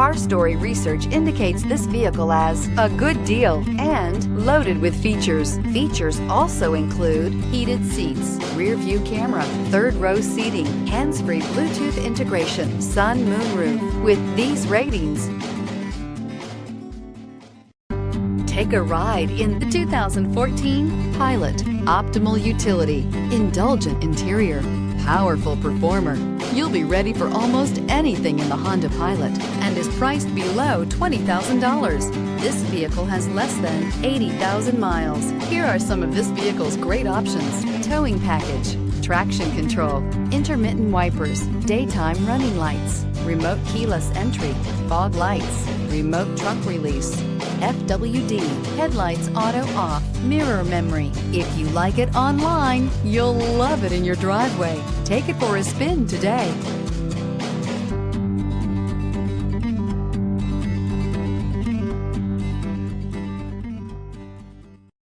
Car Story research indicates this vehicle as a good deal and loaded with features. Features also include heated seats, rear view camera, third row seating, hands-free Bluetooth integration, sun moon roof. With these ratings, take a ride in the 2014 Pilot. Optimal utility, indulgent interior, powerful performer. You'll be ready for almost anything in the Honda Pilot and is priced below $20,000. This vehicle has less than 80,000 miles. Here are some of this vehicle's great options: towing package, traction control, intermittent wipers, daytime running lights, remote keyless entry, fog lights, remote trunk release, FWD, headlights auto off, mirror memory. If you like it online, you'll love it in your driveway. Take it for a spin today.